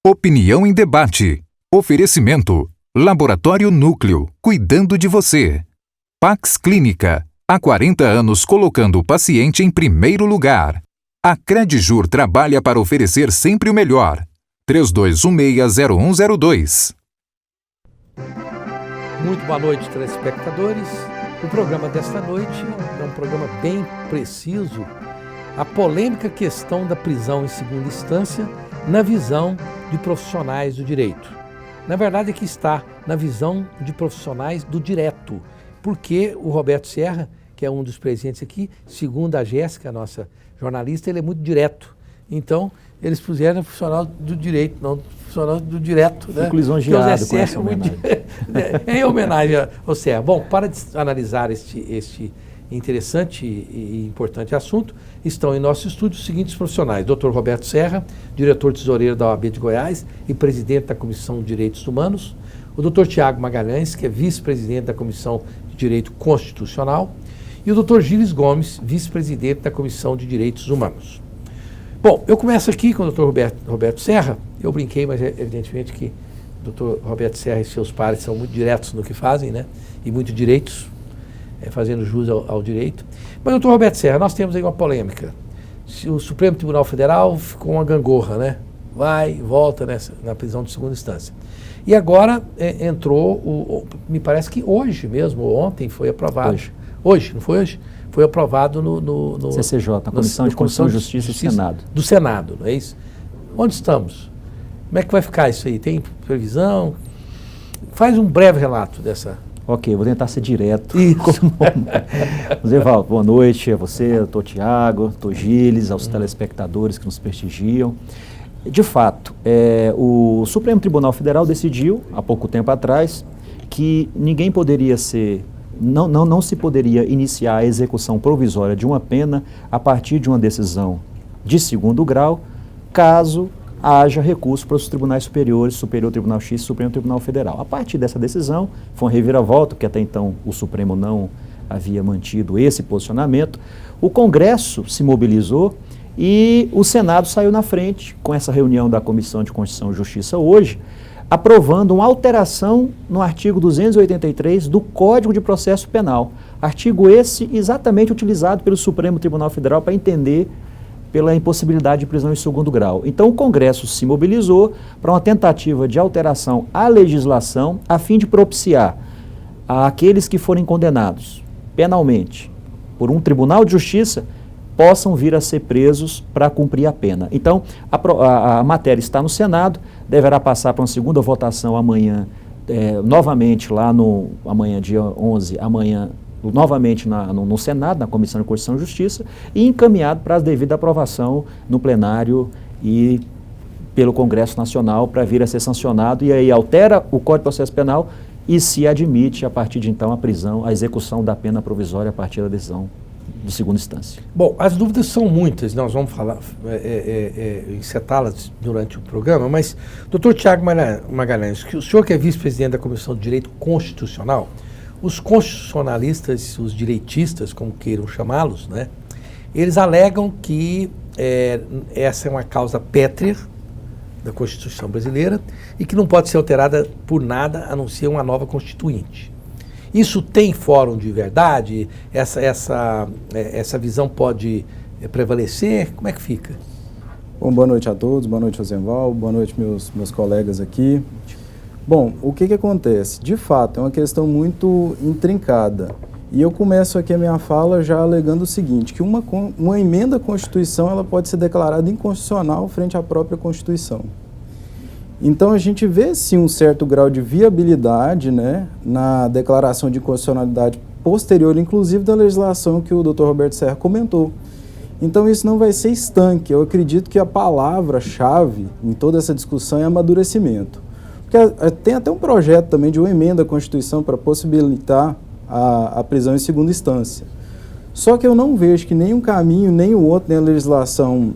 Opinião em debate. Oferecimento. Laboratório Núcleo, cuidando de você. Pax Clínica, há 40 anos colocando o paciente em primeiro lugar. A Credjur trabalha para oferecer sempre o melhor. 3216-0102. Muito boa noite, telespectadores. O programa desta noite é um programa bem preciso. A polêmica questão da prisão em segunda instância na visão de profissionais do direito. Na verdade, aqui está na visão de profissionais do direto, porque o Roberto Serra, que é um dos presentes aqui, segundo a Jéssica, nossa jornalista, ele é muito direto. Então, eles puseram profissional do direito, não profissional do direto. Fico lisonjeado com essa homenagem. Em homenagem ao Serra. Bom, para analisar este interessante e importante assunto, estão em nosso estúdio os seguintes profissionais: Dr. Roberto Serra, diretor tesoureiro da OAB de Goiás e presidente da Comissão de Direitos Humanos; o Dr. Tiago Magalhães, que é vice-presidente da Comissão de Direito Constitucional; e o Dr. Gilles Gomes, vice-presidente da Comissão de Direitos Humanos. Bom, eu começo aqui com o Dr. Roberto Serra. Eu brinquei, mas é evidentemente que o Dr. Roberto Serra e seus pares são muito diretos no que fazem, né? E muito direitos, fazendo jus ao direito. Mas, doutor Roberto Serra, nós temos aí uma polêmica. O Supremo Tribunal Federal ficou uma gangorra, né? Vai e volta na prisão de segunda instância. E agora entrou, me parece que hoje mesmo, ou ontem, foi aprovado. Hoje, não foi hoje? Foi aprovado no CCJ, a Comissão de Constituição e Justiça do Senado. Do Senado, não é isso? Onde estamos? Como é que vai ficar isso aí? Tem previsão? Faz um breve relato dessa... Ok, vou tentar ser direto. Zevaldo, boa noite a você, doutor Tiago, doutor Gilles, aos telespectadores que nos prestigiam. De fato, o Supremo Tribunal Federal decidiu, há pouco tempo atrás, que ninguém poderia ser, não se poderia iniciar a execução provisória de uma pena a partir de uma decisão de segundo grau, caso haja recurso para os tribunais superiores, Superior Tribunal X e Supremo Tribunal Federal. A partir dessa decisão, foi uma reviravolta, porque até então o Supremo não havia mantido esse posicionamento, o Congresso se mobilizou e o Senado saiu na frente com essa reunião da Comissão de Constituição e Justiça hoje, aprovando uma alteração no artigo 283 do Código de Processo Penal. Artigo esse exatamente utilizado pelo Supremo Tribunal Federal para entender pela impossibilidade de prisão em segundo grau. Então, o Congresso se mobilizou para uma tentativa de alteração à legislação a fim de propiciar àqueles que forem condenados penalmente por um tribunal de justiça possam vir a ser presos para cumprir a pena. Então, a matéria está no Senado, deverá passar para uma segunda votação amanhã, novamente lá amanhã, dia 11, amanhã, novamente no Senado, na Comissão de Constituição e Justiça, e encaminhado para a devida aprovação no plenário e pelo Congresso Nacional para vir a ser sancionado, e aí altera o Código de Processo Penal e se admite, a partir de então, a execução da pena provisória a partir da decisão de segunda instância. Bom, as dúvidas são muitas, nós vamos falar, encetá-las durante o programa, mas, doutor Tiago Magalhães, o senhor que é vice-presidente da Comissão de Direito Constitucional, os constitucionalistas, os direitistas, como queiram chamá-los, né, eles alegam que essa é uma causa pétrea da Constituição brasileira e que não pode ser alterada por nada a não ser uma nova Constituinte. Isso tem fórum de verdade? Essa visão pode prevalecer? Como é que fica? Bom, boa noite a todos, boa noite, Rosenval, boa noite, meus colegas aqui. Bom, o que acontece? De fato, é uma questão muito intrincada. E eu começo aqui a minha fala já alegando o seguinte, que uma emenda à Constituição ela pode ser declarada inconstitucional frente à própria Constituição. Então, a gente vê, sim, um certo grau de viabilidade, né, na declaração de inconstitucionalidade posterior, inclusive da legislação que o Dr. Roberto Serra comentou. Então, isso não vai ser estanque. Eu acredito que a palavra-chave em toda essa discussão é amadurecimento. Porque tem até um projeto também de uma emenda à Constituição para possibilitar a prisão em segunda instância. Só que eu não vejo que nem um caminho, nem o outro, nem a legislação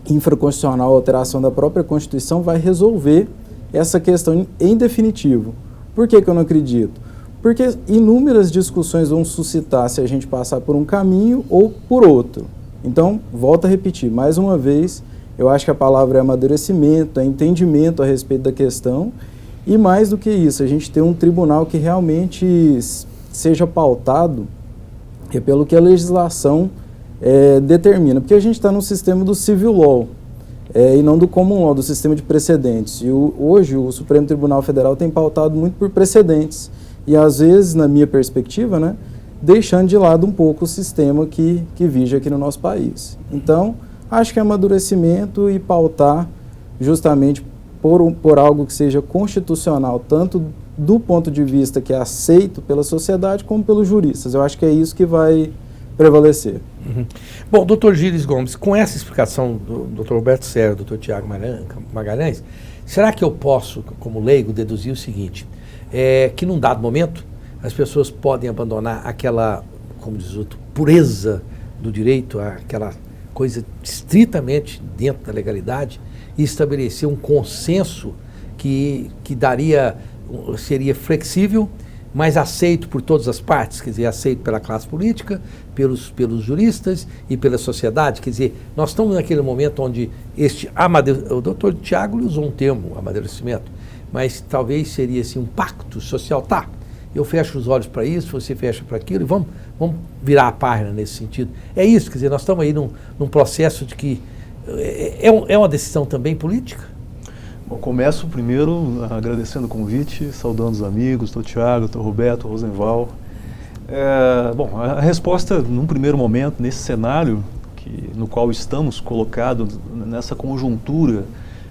infraconstitucional, a alteração da própria Constituição vai resolver essa questão em definitivo. Por que eu não acredito? Porque inúmeras discussões vão suscitar se a gente passar por um caminho ou por outro. Então, volto a repetir, mais uma vez, Eu acho que a palavra é amadurecimento, é entendimento a respeito da questão, e mais do que isso, a gente tem um tribunal que realmente seja pautado pelo que a legislação determina, porque a gente está no sistema do civil law, e não do common law, do sistema de precedentes. E hoje o Supremo Tribunal Federal tem pautado muito por precedentes, e às vezes, na minha perspectiva, né, deixando de lado um pouco o sistema que vige aqui no nosso país. Então, acho que é amadurecimento e pautar justamente por algo que seja constitucional, tanto do ponto de vista que é aceito pela sociedade, como pelos juristas. Eu acho que é isso que vai prevalecer. Uhum. Bom, doutor Gilles Gomes, com essa explicação do doutor Roberto Serra, doutor Tiago Magalhães, será que eu posso, como leigo, deduzir o seguinte, que num dado momento as pessoas podem abandonar aquela, como diz o outro, pureza do direito, aquela coisa estritamente dentro da legalidade, e estabelecer um consenso que seria flexível, mas aceito por todas as partes, quer dizer, aceito pela classe política, pelos juristas e pela sociedade. Quer dizer, nós estamos naquele momento onde o doutor Tiago usou um termo, amadurecimento, mas talvez seria assim, um pacto social. Tá, eu fecho os olhos para isso, você fecha para aquilo, e vamos virar a página nesse sentido. É isso, quer dizer, nós estamos aí num processo de que é uma decisão também política? Bom, começo primeiro agradecendo o convite, saudando os amigos, doutor Tiago, doutor Roberto, Rosenval. Bom, a resposta, num primeiro momento, nesse cenário no qual estamos colocados, nessa conjuntura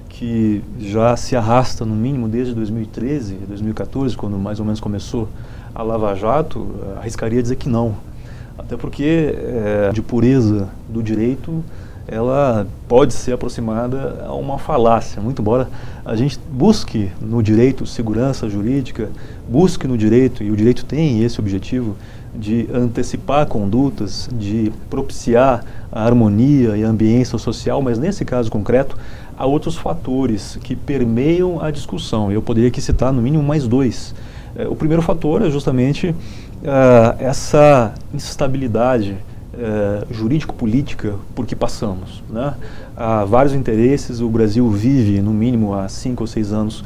que já se arrasta, no mínimo, desde 2013, 2014, quando mais ou menos começou a Lava Jato, arriscaria dizer que não. Até porque, de pureza do direito, ela pode ser aproximada a uma falácia, muito embora a gente busque no direito segurança jurídica, busque no direito, e o direito tem esse objetivo, de antecipar condutas, de propiciar a harmonia e a ambiência social, mas nesse caso concreto, há outros fatores que permeiam a discussão. Eu poderia aqui citar no mínimo mais dois. O primeiro fator é justamente essa instabilidade jurídico-política por que passamos, né? Há vários interesses, o Brasil vive, no mínimo há 5 ou 6 anos,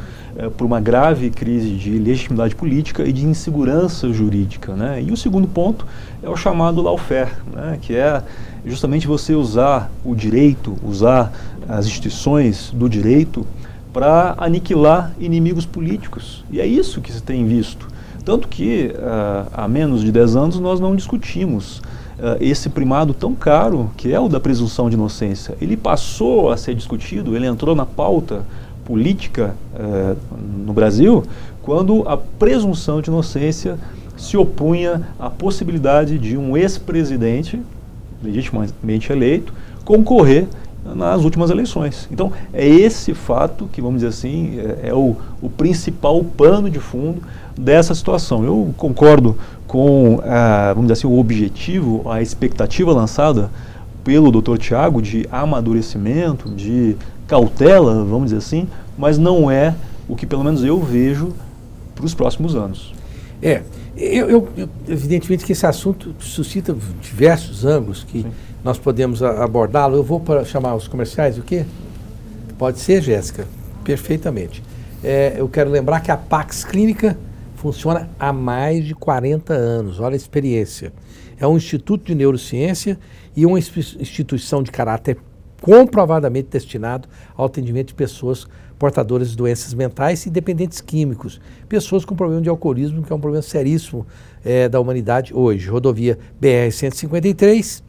por uma grave crise de legitimidade política e de insegurança jurídica, né? E o segundo ponto é o chamado lawfare, né? Que é justamente você usar o direito, usar as instituições do direito para aniquilar inimigos políticos. E é isso que se tem visto. Tanto que há menos de 10 anos nós não discutimos esse primado tão caro, que é o da presunção de inocência. Ele passou a ser discutido, ele entrou na pauta política no Brasil, quando a presunção de inocência se opunha à possibilidade de um ex-presidente, legitimamente eleito, concorrer nas últimas eleições. Então, é esse fato que, vamos dizer assim, é o principal pano de fundo dessa situação. Eu concordo com, vamos dizer assim, o objetivo, a expectativa lançada pelo Dr. Tiago de amadurecimento, de cautela, vamos dizer assim, mas não é o que pelo menos eu vejo para os próximos anos. Evidentemente que esse assunto suscita diversos ângulos que Sim. nós podemos abordá-lo. Eu vou chamar os comerciais, o quê? Pode ser, Jéssica? Perfeitamente. Eu quero lembrar que a Pax Clínica funciona há mais de 40 anos, olha a experiência. É um instituto de neurociência e uma instituição de caráter comprovadamente destinado ao atendimento de pessoas portadoras de doenças mentais e dependentes químicos, pessoas com problema de alcoolismo, que é um problema seríssimo da humanidade hoje. Rodovia BR-153,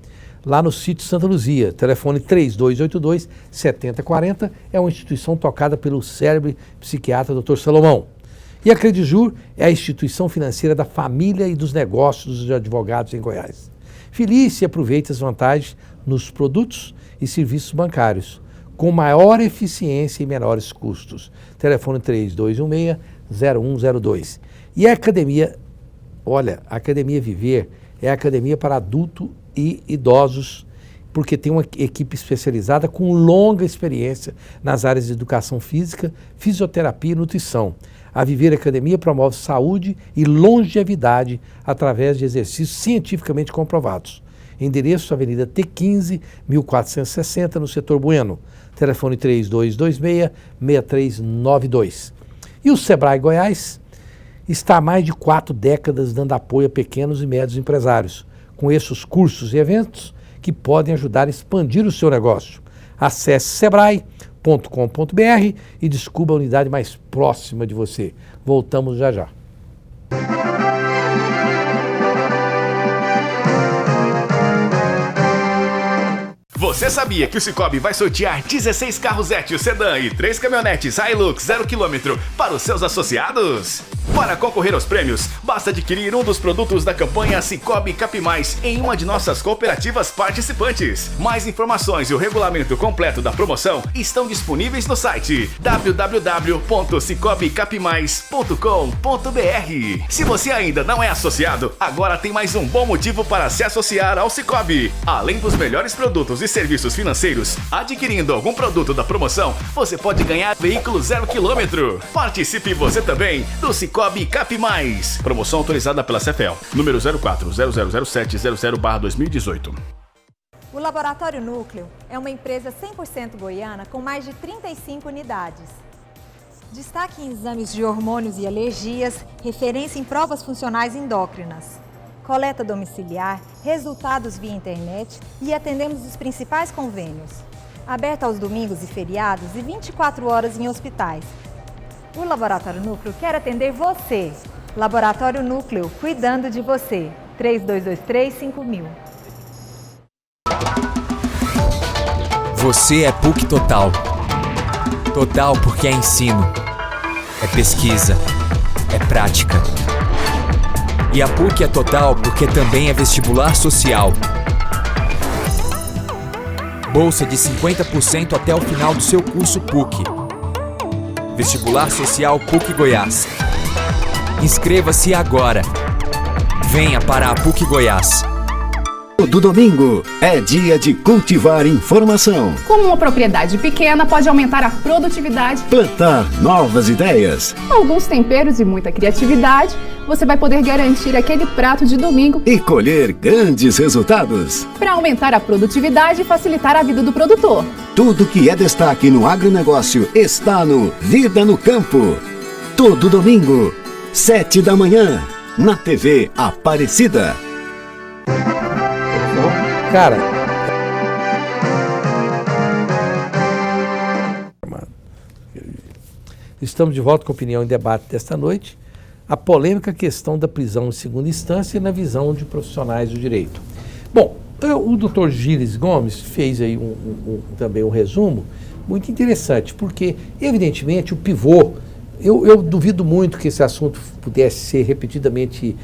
lá no sítio Santa Luzia, telefone 3282-7040, é uma instituição tocada pelo célebre psiquiatra Dr. Salomão. E a Credijur é a instituição financeira da família e dos negócios dos advogados em Goiás. Filie-se e aproveite as vantagens nos produtos e serviços bancários, com maior eficiência e menores custos. Telefone 3216-0102. E a academia, olha, a Academia Viver é a academia para adultos e idosos, porque tem uma equipe especializada com longa experiência nas áreas de educação física, fisioterapia e nutrição. A Viver Academia promove saúde e longevidade através de exercícios cientificamente comprovados. Endereço Avenida T15, 1460, no setor Bueno. Telefone 3226-6392. E o Sebrae Goiás está há mais de 4 décadas dando apoio a pequenos e médios empresários. Conheça os cursos e eventos que podem ajudar a expandir o seu negócio. Acesse sebrae.com.br e descubra a unidade mais próxima de você. Voltamos já já. Você sabia que o Cicobi vai sortear 16 carros Etios Sedã e 3 caminhonetes Hilux 0 km para os seus associados? Para concorrer aos prêmios, basta adquirir um dos produtos da campanha Cicobi Cap Mais em uma de nossas cooperativas participantes. Mais informações e o regulamento completo da promoção estão disponíveis no site www.cicobicapmais.com.br. Se você ainda não é associado, agora tem mais um bom motivo para se associar ao Cicobi. Além dos melhores produtos e serviços financeiros, adquirindo algum produto da promoção, você pode ganhar veículo 0 km. Participe você também do Cicobi Cap Mais. Promoção autorizada pela CEFEL, número 04-00700/2018. O Laboratório Núcleo é uma empresa 100% goiana com mais de 35 unidades. Destaque em exames de hormônios e alergias, referência em provas funcionais endócrinas. Coleta domiciliar, resultados via internet e atendemos os principais convênios. Aberto aos domingos e feriados e 24 horas em hospitais. O Laboratório Núcleo quer atender você. Laboratório Núcleo, cuidando de você. 3223-5000. Você é PUC Total. Total porque é ensino, é pesquisa, é prática. E a PUC é total porque também é vestibular social. Bolsa de 50% até o final do seu curso PUC. Vestibular Social PUC Goiás. Inscreva-se agora. Venha para a PUC Goiás. Todo domingo é dia de cultivar informação. Como uma propriedade pequena pode aumentar a produtividade, Plantar novas ideias com alguns temperos e muita criatividade, você vai poder garantir aquele prato de domingo e colher grandes resultados. para aumentar a produtividade e facilitar a vida do produtor. Tudo que é destaque no agronegócio está no Vida no Campo. Todo domingo, 7 da manhã, na TV Aparecida. Cara, estamos de volta com a opinião em debate desta noite. A polêmica questão da prisão em segunda instância na visão de profissionais do direito. Bom, o Dr. Gilles Gomes fez aí também um resumo muito interessante, porque, evidentemente, o pivô, eu duvido muito que esse assunto pudesse ser repetidamente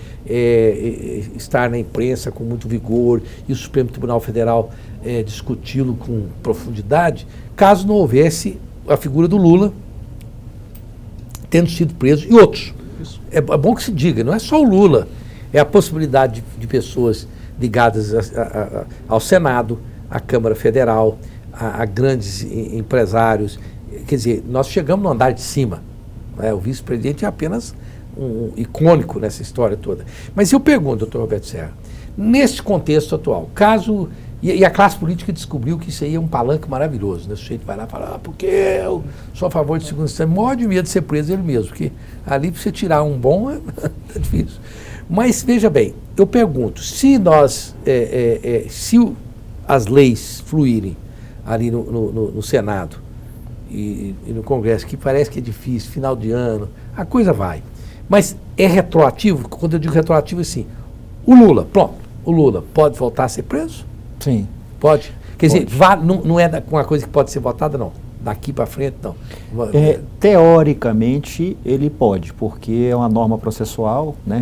estar na imprensa com muito vigor e o Supremo Tribunal Federal discuti-lo com profundidade, caso não houvesse a figura do Lula tendo sido preso e outros. É bom que se diga, não é só o Lula, é a possibilidade de pessoas ligadas ao Senado, à Câmara Federal, a grandes empresários. Quer dizer, nós chegamos no andar de cima. O vice-presidente é apenas um icônico nessa história toda. Mas eu pergunto, doutor Roberto Serra, nesse contexto atual, caso... E a classe política descobriu que isso aí é um palanque maravilhoso, né? O sujeito vai lá e fala, porque eu sou a favor de segunda instância, morre de medo de ser preso ele mesmo, porque ali para você tirar um bom é difícil. Mas veja bem, eu pergunto, se nós, se as leis fluírem ali no Senado e no Congresso, que parece que é difícil, final de ano, a coisa vai. Mas é retroativo? Quando eu digo retroativo, assim, o Lula pode voltar a ser preso? Sim. Pode? Quer dizer, não é uma coisa que pode ser votada, não. Daqui para frente, não. Teoricamente, ele pode, porque é uma norma processual, né?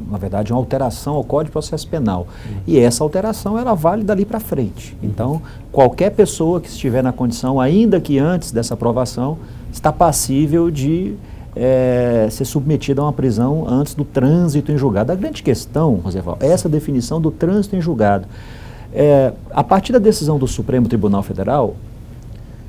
Na verdade, uma alteração ao Código de Processo Penal. E essa alteração, ela vale dali para frente. Então, qualquer pessoa que estiver na condição, ainda que antes dessa aprovação, está passível de ser submetida a uma prisão antes do trânsito em julgado. A grande questão, Rosenval, é essa definição do trânsito em julgado. A partir da decisão do Supremo Tribunal Federal,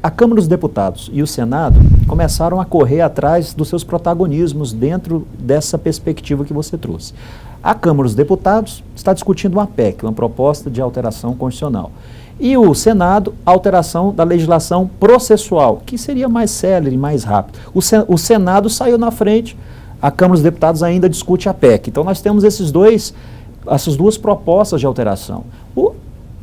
a Câmara dos Deputados e o Senado começaram a correr atrás dos seus protagonismos dentro dessa perspectiva que você trouxe. A Câmara dos Deputados está discutindo uma PEC, uma proposta de alteração constitucional. E o Senado, a alteração da legislação processual, que seria mais célere, mais rápido. O Senado saiu na frente, a Câmara dos Deputados ainda discute a PEC. Então nós temos essas duas propostas de alteração.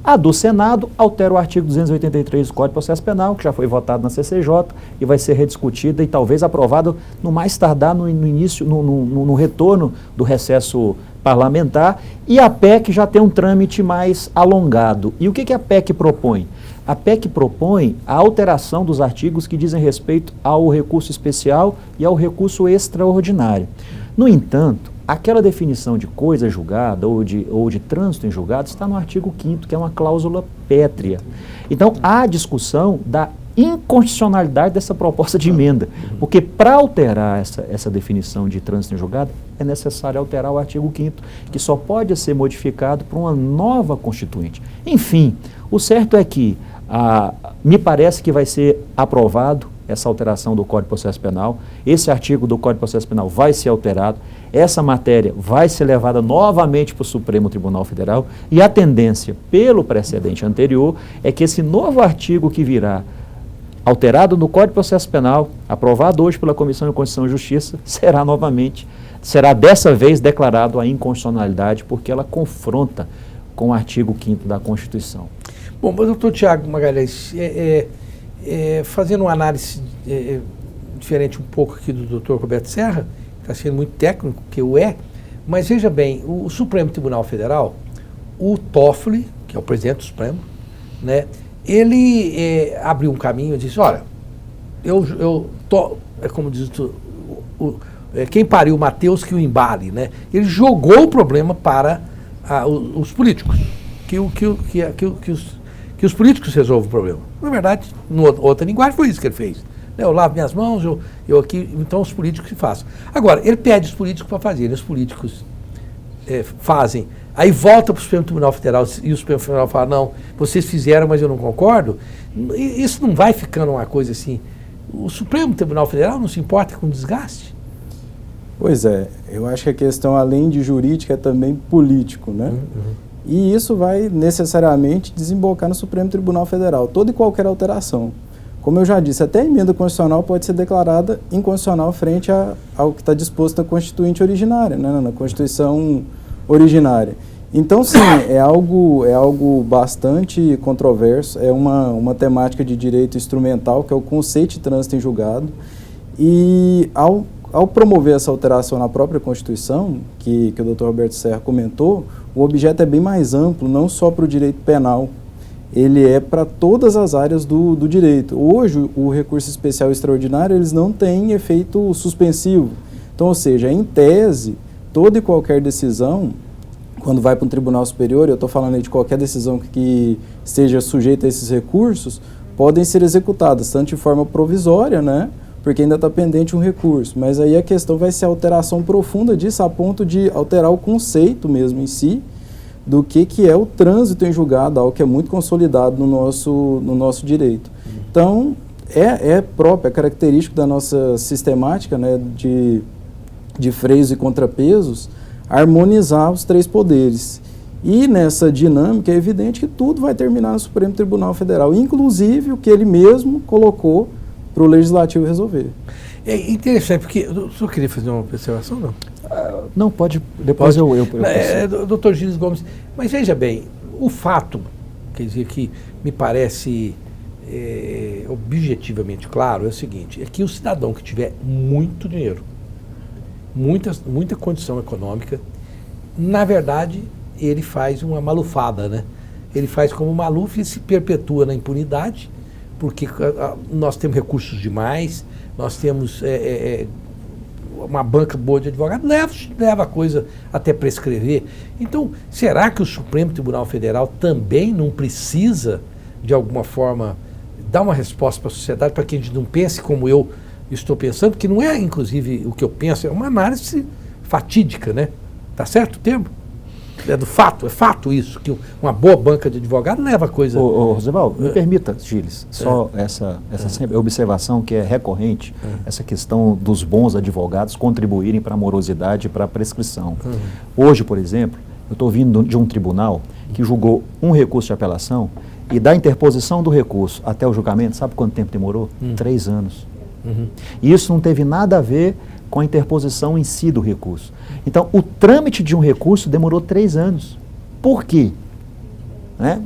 A do Senado altera o artigo 283 do Código de Processo Penal, que já foi votado na CCJ e vai ser rediscutida e talvez aprovado no mais tardar no início, no retorno do recesso parlamentar. E a PEC já tem um trâmite mais alongado. E o que a PEC propõe? A PEC propõe a alteração dos artigos que dizem respeito ao recurso especial e ao recurso extraordinário. No entanto, aquela definição de coisa julgada ou de trânsito em julgado está no artigo 5º, que é uma cláusula pétrea. Então, há discussão da inconstitucionalidade dessa proposta de emenda, porque para alterar essa definição de trânsito em julgado, é necessário alterar o artigo 5º, que só pode ser modificado por uma nova constituinte. Enfim, o certo é que me parece que vai ser aprovado essa alteração do Código de Processo Penal, esse artigo do Código de Processo Penal vai ser alterado, essa matéria vai ser levada novamente para o Supremo Tribunal Federal e a tendência, pelo precedente anterior, é que esse novo artigo que virá alterado no Código de Processo Penal, aprovado hoje pela Comissão de Constituição e Justiça, será dessa vez declarado a inconstitucionalidade, porque ela confronta com o artigo 5º da Constituição. Bom, mas doutor Tiago Magalhães, fazendo uma análise diferente um pouco aqui do doutor Roberto Serra, que está sendo muito técnico, que eu mas veja bem, o Supremo Tribunal Federal, o Toffoli, que é o presidente do Supremo, né, ele abriu um caminho e disse, olha, como diz quem pariu o Mateus que o embale, né? Ele jogou o problema para os políticos, que os políticos resolvam o problema. Na verdade, outra linguagem, foi isso que ele fez. Eu lavo minhas mãos, eu aqui, então os políticos que façam. Agora, ele pede os políticos para fazerem, os políticos fazem, aí volta para o Supremo Tribunal Federal e o Supremo Tribunal fala, não, vocês fizeram, mas eu não concordo. Isso não vai ficando uma coisa assim. O Supremo Tribunal Federal não se importa com desgaste? Pois é, eu acho que a questão, além de jurídica, é também político, né? E isso vai necessariamente desembocar no Supremo Tribunal Federal, toda e qualquer alteração. Como eu já disse, até a emenda constitucional pode ser declarada inconstitucional frente ao que está disposto na Constituinte originária, né, na Constituição originária. Então, sim, é algo bastante controverso, é uma temática de direito instrumental, que é o conceito de trânsito em julgado, e ao promover essa alteração na própria Constituição, que o Dr. Roberto Serra comentou, o objeto é bem mais amplo, não só para o direito penal, ele é para todas as áreas do direito. Hoje, o recurso especial extraordinário, eles não têm efeito suspensivo. Então, ou seja, em tese, toda e qualquer decisão, quando vai para um tribunal superior, eu estou falando aí de qualquer decisão que esteja sujeita a esses recursos, podem ser executadas, tanto de forma provisória, né? Porque ainda está pendente um recurso. Mas aí a questão vai ser a alteração profunda disso, a ponto de alterar o conceito mesmo em si, do que é o trânsito em julgado, algo que é muito consolidado no nosso direito. Então, é característico da nossa sistemática, né, de freios e contrapesos, harmonizar os três poderes. E nessa dinâmica é evidente que tudo vai terminar no Supremo Tribunal Federal, inclusive o que ele mesmo colocou para o Legislativo resolver. É interessante, porque o senhor queria fazer uma observação, não? Não, pode, depois eu doutor Gilles Gomes, mas veja bem, o fato, quer dizer, que me parece objetivamente claro, é o seguinte, é que o cidadão que tiver muito dinheiro, muita condição econômica, na verdade, ele faz uma malufada, né? Ele faz como o Maluf e se perpetua na impunidade, porque nós temos recursos demais, nós temos uma banca boa de advogado, leva a coisa até prescrever. Então, será que o Supremo Tribunal Federal também não precisa, de alguma forma, dar uma resposta para a sociedade, para que a gente não pense como eu estou pensando, que não é, inclusive, o que eu penso, é uma análise fatídica, né? Tá certo o termo? É fato isso, que uma boa banca de advogado leva a coisa... Ô Rosenval, me permita, Gilles, só essa observação que é recorrente, essa questão dos bons advogados contribuírem para a morosidade e para a prescrição. Hoje, por exemplo, eu estou vindo de um tribunal que julgou um recurso de apelação e da interposição do recurso até o julgamento, sabe quanto tempo demorou? 3 anos. E isso não teve nada a ver com a interposição em si do recurso. Então, o trâmite de um recurso demorou 3 anos. Por quê?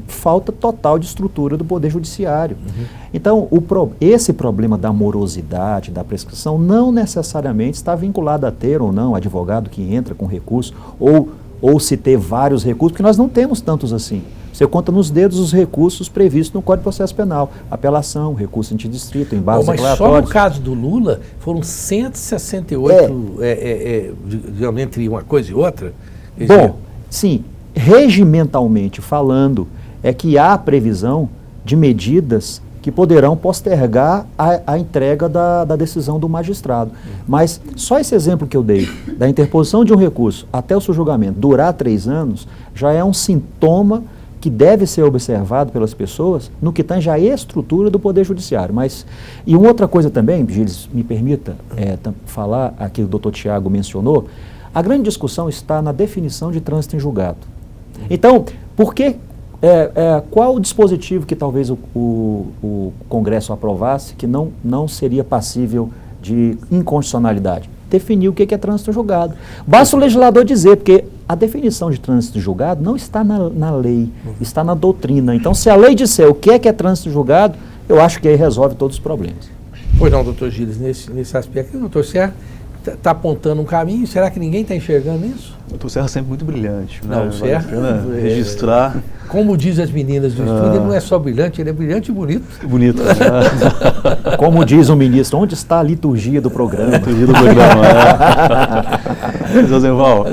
Falta total de estrutura do Poder Judiciário. Então, esse problema da morosidade, da prescrição, não necessariamente está vinculado a ter ou não advogado que entra com recurso, ou se ter vários recursos, porque nós não temos tantos assim. Você conta nos dedos os recursos previstos no Código de Processo Penal. Apelação, recurso antidistrito, embargos declaratórios. Mas só no caso do Lula foram 168, digamos, entre uma coisa e outra? Bom, sim, regimentalmente falando, é que há previsão de medidas que poderão postergar a entrega da decisão do magistrado. Mas só esse exemplo que eu dei, da interposição de um recurso até o seu julgamento durar 3 anos, já é um sintoma que deve ser observado pelas pessoas no que tange a estrutura do Poder Judiciário. E uma outra coisa também, Gilles, me permita falar, aqui o doutor Tiago mencionou, a grande discussão está na definição de trânsito em julgado. Então, qual o dispositivo que talvez o Congresso aprovasse que não seria passível de inconstitucionalidade? Definir o que é trânsito julgado. Basta o legislador dizer, porque a definição de trânsito julgado não está na lei, está na doutrina. Então, se a lei disser o que é trânsito julgado, eu acho que aí resolve todos os problemas. Pois não, doutor Gilles, nesse aspecto, o doutor Serra está apontando um caminho, será que ninguém está enxergando isso? O doutor Serra é sempre muito brilhante. Não, o Serra registrar. Como diz as meninas do estúdio, ele não é só brilhante, ele é brilhante e bonito. Bonito. Como diz o ministro, onde está a liturgia do programa? Rosenval,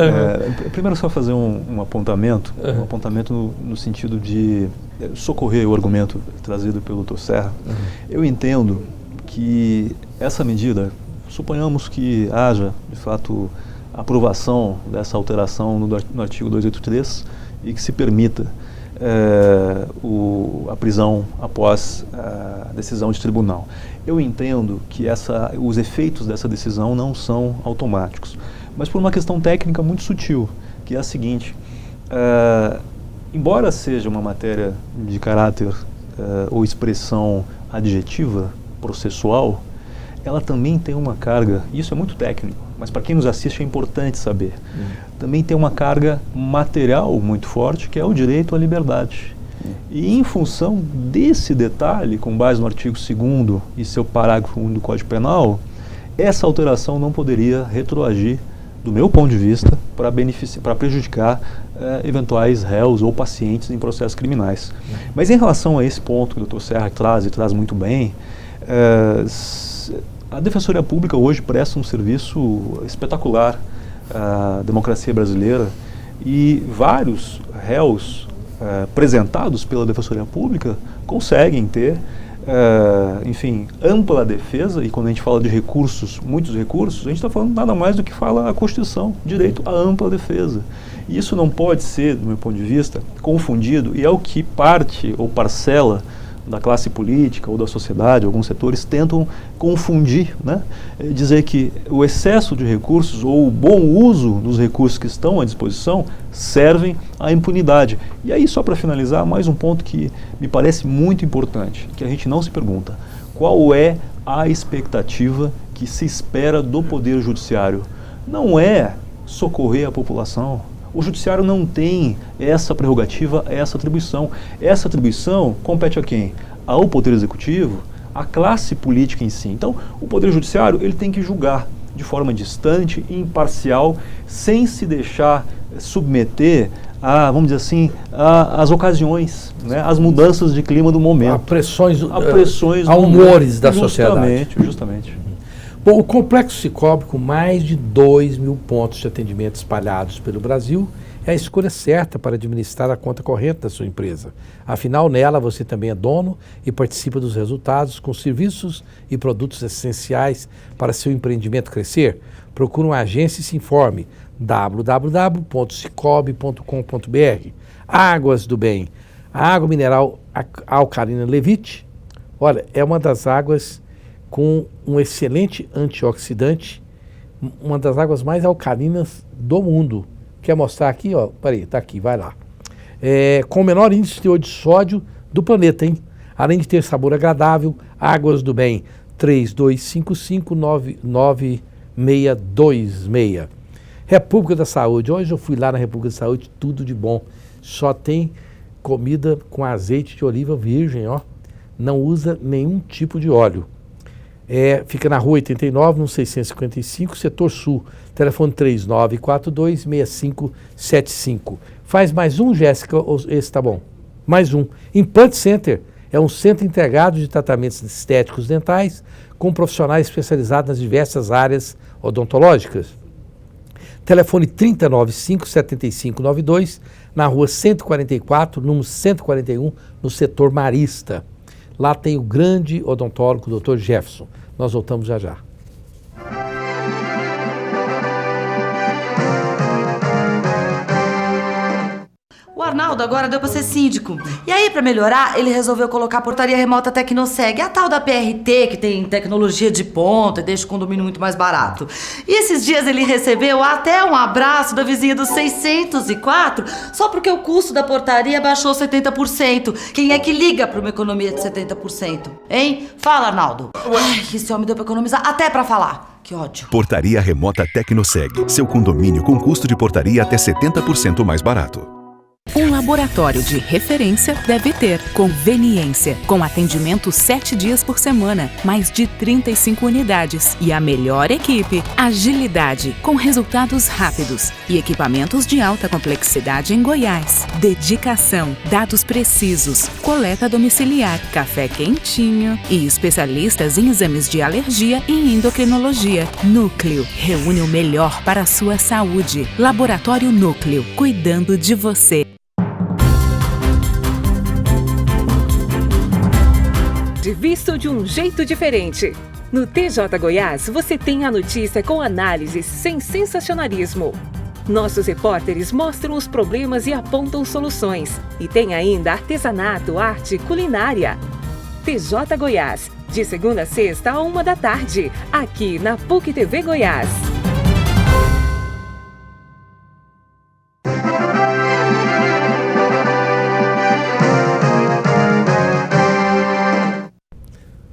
primeiro só fazer um apontamento, no sentido de socorrer o argumento trazido pelo doutor Serra. Eu entendo que essa medida, suponhamos que haja, de fato, aprovação dessa alteração no artigo 283 e que se permita a prisão após a decisão de tribunal. Eu entendo que os efeitos dessa decisão não são automáticos, mas por uma questão técnica muito sutil, que é a seguinte: embora seja uma matéria de caráter ou expressão adjetiva, processual, ela também tem uma carga, isso é muito técnico, mas para quem nos assiste é importante saber, também tem uma carga material muito forte, que é o direito à liberdade. E em função desse detalhe, com base no artigo 2º e seu parágrafo 1 do Código Penal, essa alteração não poderia retroagir, do meu ponto de vista, para prejudicar eventuais réus ou pacientes em processos criminais. Mas em relação a esse ponto que o Dr. Serra traz muito bem, a Defensoria Pública hoje presta um serviço espetacular à democracia brasileira e vários réus apresentados pela Defensoria Pública conseguem ter, ampla defesa, e quando a gente fala de recursos, muitos recursos, a gente está falando nada mais do que fala a Constituição, direito à ampla defesa. E isso não pode ser, do meu ponto de vista, confundido, e é o que parte ou parcela da classe política ou da sociedade, alguns setores tentam confundir, né? Dizer que o excesso de recursos ou o bom uso dos recursos que estão à disposição servem à impunidade. E aí, só para finalizar, mais um ponto que me parece muito importante, que a gente não se pergunta: qual é a expectativa que se espera do Poder Judiciário? Não é socorrer a população. O Judiciário não tem essa prerrogativa, essa atribuição. Essa atribuição compete a quem? Ao Poder Executivo, à classe política em si. Então, o Poder Judiciário ele tem que julgar de forma distante, imparcial, sem se deixar submeter a, vamos dizer assim, às ocasiões, né, às mudanças de clima do momento. A pressões a humores da sociedade. Justamente. Bom, o Complexo Cicobi, com mais de 2.000 pontos de atendimento espalhados pelo Brasil, é a escolha certa para administrar a conta corrente da sua empresa. Afinal, nela você também é dono e participa dos resultados com serviços e produtos essenciais para seu empreendimento crescer. Procure uma agência e se informe. www.cicobi.com.br. Águas do Bem. A água mineral alcalina Levite, olha, é uma das águas com um excelente antioxidante, uma das águas mais alcalinas do mundo. Quer mostrar aqui? Ó, peraí, tá aqui, vai lá. Com o menor índice de teor de sódio do planeta, hein? Além de ter sabor agradável, Águas do Bem, 3255-9626. República da Saúde. Hoje eu fui lá na República da Saúde, tudo de bom. Só tem comida com azeite de oliva virgem, ó. Não usa nenhum tipo de óleo. Fica na rua 89, no 655, setor sul. Telefone 3942-6575. Faz mais um, Jéssica, esse tá bom? Mais um. Implant Center é um centro integrado de tratamentos estéticos dentais com profissionais especializados nas diversas áreas odontológicas. Telefone 3095-7592, na rua 144, número 141, no setor Marista. Lá tem o grande odontólogo, o Dr. Jefferson. Nós voltamos já já. O Arnaldo agora deu pra ser síndico. E aí, pra melhorar, ele resolveu colocar a portaria remota Tecnoseg, a tal da PRT, que tem tecnologia de ponta e deixa o condomínio muito mais barato. E esses dias ele recebeu até um abraço da vizinha do 604, só porque o custo da portaria baixou 70%. Quem é que liga pra uma economia de 70%? Hein? Fala, Arnaldo. Ai, esse homem deu pra economizar até pra falar. Que ódio. Portaria remota Tecnoseg. Seu condomínio com custo de portaria até 70% mais barato. Um laboratório de referência deve ter conveniência, com atendimento 7 dias por semana, mais de 35 unidades e a melhor equipe, agilidade, com resultados rápidos e equipamentos de alta complexidade em Goiás. Dedicação, dados precisos, coleta domiciliar, café quentinho e especialistas em exames de alergia e endocrinologia. Núcleo, reúne o melhor para a sua saúde. Laboratório Núcleo, cuidando de você. Visto de um jeito diferente. No TJ Goiás, você tem a notícia com análises sem sensacionalismo. Nossos repórteres mostram os problemas e apontam soluções. E tem ainda artesanato, arte, culinária. TJ Goiás, de segunda a sexta, à 13h, aqui na PUC TV Goiás.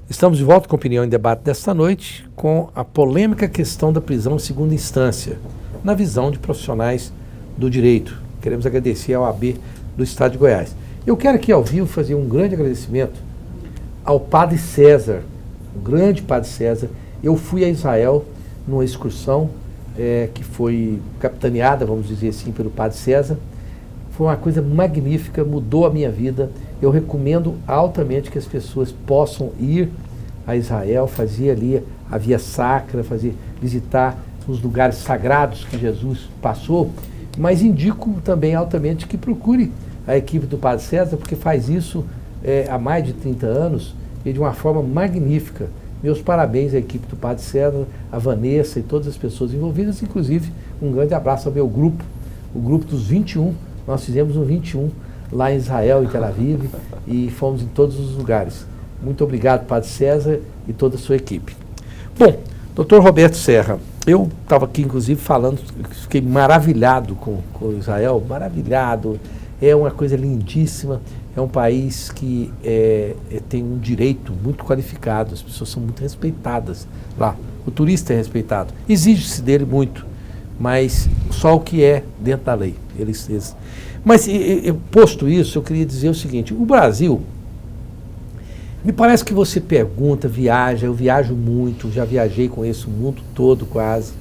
Estamos de volta com Opinião em Debate desta noite, com a polêmica questão da prisão em segunda instância, na visão de profissionais do direito. Queremos agradecer ao AB do Estado de Goiás. Eu quero aqui ao vivo fazer um grande agradecimento ao Padre César, o grande Padre César. Eu fui a Israel numa excursão que foi capitaneada, vamos dizer assim, pelo Padre César. Foi uma coisa magnífica, mudou a minha vida. Eu recomendo altamente que as pessoas possam ir a Israel, fazer ali a Via Sacra, visitar os lugares sagrados que Jesus passou, mas indico também altamente que procure a equipe do Padre César, porque faz isso há mais de 30 anos e de uma forma magnífica. Meus parabéns à equipe do Padre César, a Vanessa e todas as pessoas envolvidas, inclusive um grande abraço ao meu grupo, o grupo dos 21. Nós fizemos um 21 lá em Israel, em Tel Aviv, e fomos em todos os lugares. Muito obrigado, Padre César e toda a sua equipe. Bom, Dr. Roberto Serra, eu estava aqui, inclusive, falando, fiquei maravilhado com Israel, maravilhado. É uma coisa lindíssima, é um país que tem um direito muito qualificado, as pessoas são muito respeitadas lá. O turista é respeitado, exige-se dele muito, mas só o que é dentro da lei. Mas, posto isso, eu queria dizer o seguinte: o Brasil, me parece que você pergunta, viaja, eu viajo muito, já viajei, conheço o mundo todo quase,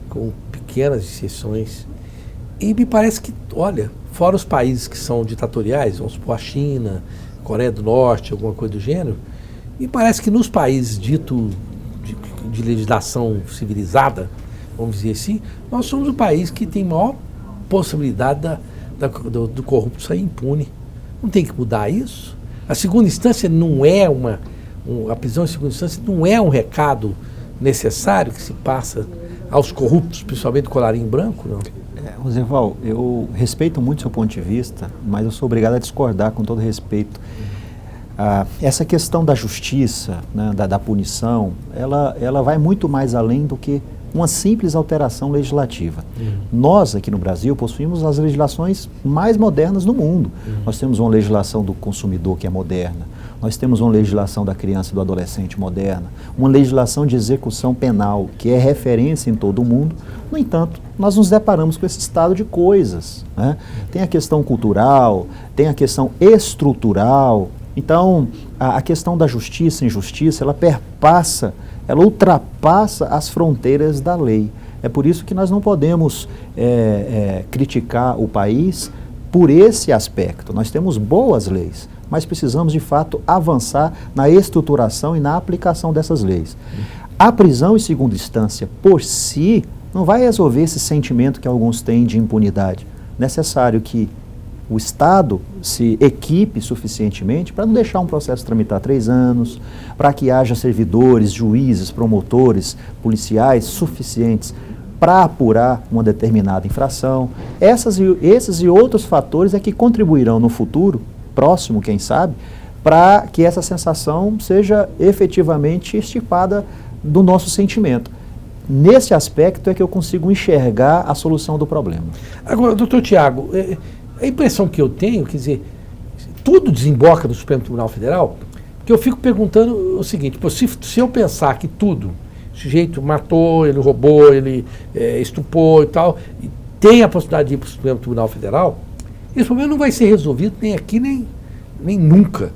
com pequenas exceções, e me parece que, olha, fora os países que são ditatoriais, vamos supor a China, Coreia do Norte, alguma coisa do gênero, me parece que nos países dito de legislação civilizada, vamos dizer assim, nós somos o país que tem maior possibilidade do corrupto sair impune. Não tem que mudar isso? A segunda instância não é a prisão em segunda instância não é um recado necessário que se passa aos corruptos, principalmente do colarinho branco, não? Rosenval, eu respeito muito o seu ponto de vista, mas eu sou obrigado a discordar com todo respeito. Essa questão da justiça, né, da punição, ela vai muito mais além do que uma simples alteração legislativa. Nós, aqui no Brasil, possuímos as legislações mais modernas do mundo. Nós temos uma legislação do consumidor que é moderna, nós temos uma legislação da criança e do adolescente moderna, uma legislação de execução penal que é referência em todo o mundo. No entanto, nós nos deparamos com esse estado de coisas, né? Tem a questão cultural, tem a questão estrutural. Então, a questão da justiça e injustiça, ela perpassa, ela ultrapassa as fronteiras da lei. É por isso que nós não podemos criticar o país por esse aspecto. Nós temos boas leis, mas precisamos, de fato, avançar na estruturação e na aplicação dessas leis. A prisão em segunda instância, por si, não vai resolver esse sentimento que alguns têm de impunidade. Necessário que o Estado se equipe suficientemente para não deixar um processo tramitar 3 anos, para que haja servidores, juízes, promotores, policiais suficientes para apurar uma determinada infração. Esses e outros fatores é que contribuirão no futuro, próximo, quem sabe, para que essa sensação seja efetivamente extirpada do nosso sentimento. Nesse aspecto é que eu consigo enxergar a solução do problema. Agora, doutor Tiago, a impressão que eu tenho, quer dizer, tudo desemboca do Supremo Tribunal Federal, que eu fico perguntando o seguinte, pô, se eu pensar que tudo, o sujeito matou, ele roubou, ele estupou e tal, e tem a possibilidade de ir para o Supremo Tribunal Federal, esse problema não vai ser resolvido nem aqui, nem nunca.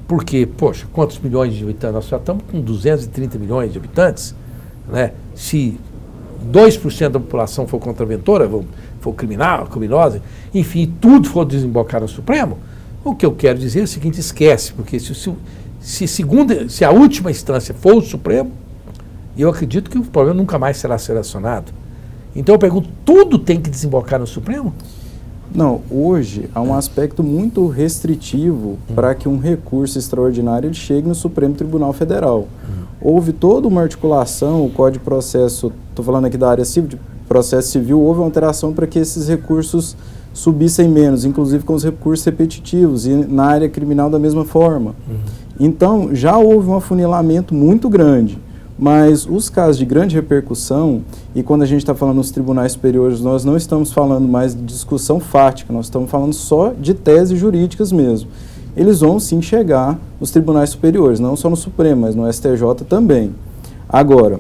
Porque, poxa, quantos milhões de habitantes? Nós já estamos com 230 milhões de habitantes, né? Se 2% da população for contraventora, for criminosa, enfim, tudo for desembocar no Supremo, o que eu quero dizer é o seguinte, esquece, porque se a última instância for o Supremo, eu acredito que o problema nunca mais será selecionado. Então eu pergunto, tudo tem que desembocar no Supremo? Não, hoje há um aspecto muito restritivo para que um recurso extraordinário ele chegue no Supremo Tribunal Federal. Houve toda uma articulação, o Código de Processo, estou falando aqui da área civil, de processo civil, houve uma alteração para que esses recursos subissem menos, inclusive com os recursos repetitivos, e na área criminal da mesma forma. Então, já houve um afunilamento muito grande. Mas os casos de grande repercussão, e quando a gente está falando nos tribunais superiores, nós não estamos falando mais de discussão fática, nós estamos falando só de teses jurídicas mesmo. Eles vão sim chegar nos tribunais superiores, não só no Supremo, mas no STJ também. Agora,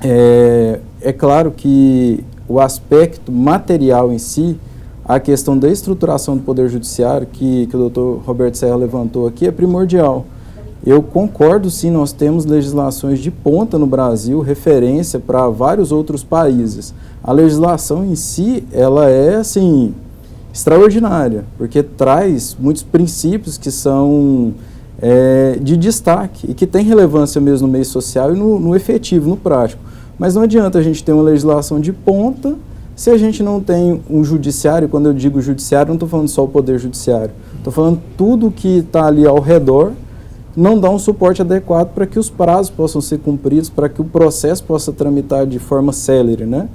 é claro que o aspecto material em si, a questão da estruturação do Poder Judiciário, que o doutor Roberto Serra levantou aqui, é primordial. Eu concordo, sim, nós temos legislações de ponta no Brasil, referência para vários outros países. A legislação em si, ela é, assim, extraordinária, porque traz muitos princípios que são de destaque e que têm relevância mesmo no meio social e no efetivo, no prático. Mas não adianta a gente ter uma legislação de ponta se a gente não tem um judiciário. Quando eu digo judiciário, não estou falando só o Poder Judiciário, estou falando tudo que está ali ao redor, não dá um suporte adequado para que os prazos possam ser cumpridos, para que o processo possa tramitar de forma célere, né?